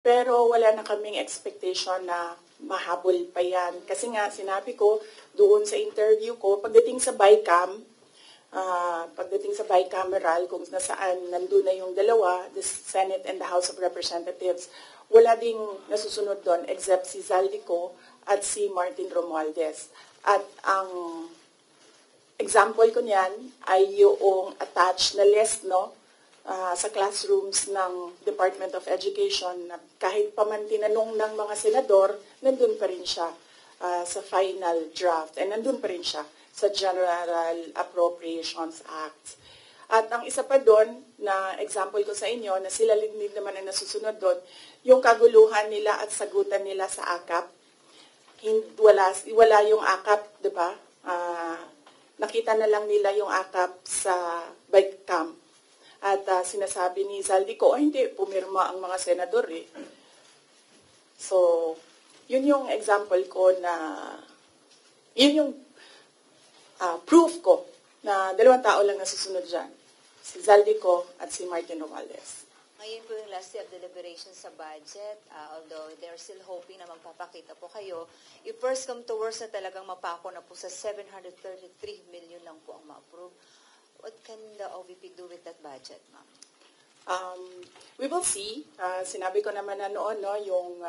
Pero wala na kaming expectation na mahabol pa yan. Kasi nga, sinabi ko doon sa interview ko, pagdating sa bicameral, kung nasaan nandun na yung dalawa, the Senate and the House of Representatives, wala ding nasusunod doon except si Zaldico at si Martin Romualdez. At ang example ko niyan ay yung attached na list, no? Sa classrooms ng Department of Education na kahit pa man tinanong ng mga senador, nandun pa rin siya sa final draft and nandun pa rin siya sa General Appropriations Act. At ang isa pa doon na example ko sa inyo na sila din naman ang nasusunod doon, yung kaguluhan nila at sagutan nila sa AKAP. Wala yung AKAP, di ba? Nakita na lang nila yung AKAP sa bike camp. At sinasabi ni Zaldico, hindi, pumirma ang mga senador eh. So, yun yung example ko na, yun yung proof ko na dalawang tao lang nasusunod dyan. Si Zaldico at si Martin Romualdez. Ngayon po yung last day of deliberations sa budget, although they're still hoping na magpapakita po kayo, if first come to worst na talagang mapako na po sa 733 million lang po ang ma-approve. What can the OVP do with that budget, ma'am? We will see. Sinabi ko naman na noon, no, yung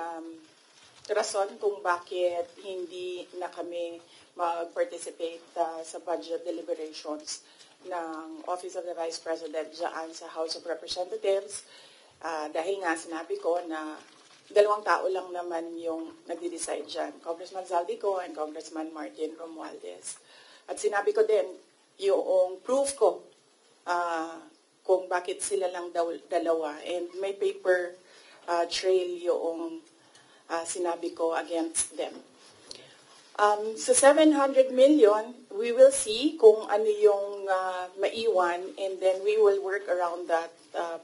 rason kung bakit hindi na kami mag-participate sa budget deliberations ng Office of the Vice President dyan sa House of Representatives. Dahil nga sinabi ko na dalawang tao lang naman yung nagde-decide dyan, Congressman Zaldico and Congressman Martin Romualdez. At sinabi ko din, yung proof ko kung bakit sila lang dalawa. And may paper trail yung sinabi ko against them. Sa 700 million, we will see kung ano yung maiwan and then we will work around that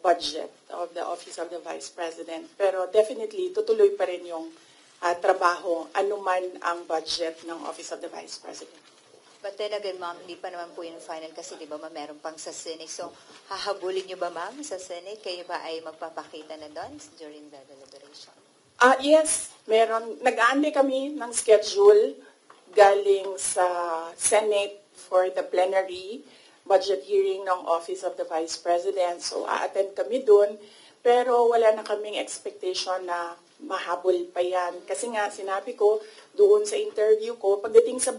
budget of the Office of the Vice President. Pero definitely, tutuloy pa rin yung trabaho, anuman ang budget ng Office of the Vice President. But then again, ma'am, hindi pa naman po yung final kasi di ba meron pang sa Senate. So, hahabulin niyo ba, ma'am, sa Senate? Kayo ba ay magpapakita na doon during the deliberation? Yes, meron. Nag-aantay kami ng schedule galing sa Senate for the plenary budget hearing ng Office of the Vice President. So, a-attend kami doon. Pero wala na kaming expectation na mahabol pa yan. Kasi nga, sinabi ko doon sa interview ko, pagdating sa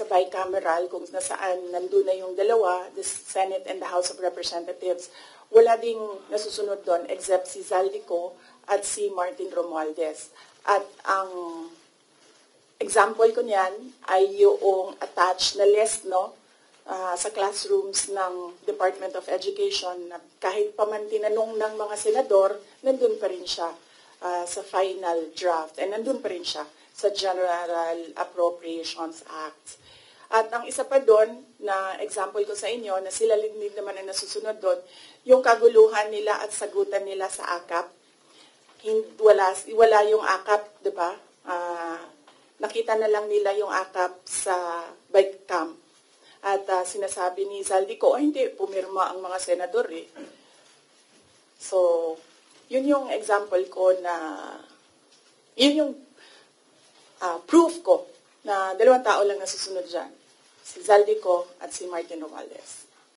bicameral, kung nasaan nandun na yung dalawa, the Senate and the House of Representatives, wala ding nasusunod doon except si Zaldico at si Martin Romualdez. At ang example ko niyan ay yung attached na list, no, sa classrooms ng Department of Education na kahit pa man tinanong ng mga senador, nandun pa rin siya sa final draft and nandun pa rin siya sa General Appropriations Act. At ang isa pa doon na example ko sa inyo na sila din naman ang nasusunod doon, yung kaguluhan nila at sagutan nila sa AKAP. Wala yung AKAP, di ba? Nakita na lang nila yung AKAP sa bike camp. At sinasabi ni Zaldico, hindi, pumirma ang mga senador eh. So, yun yung example ko na, yun yung proof ko na dalawang tao lang nasusunod dyan. Si Zaldico at si Martin Romualdez.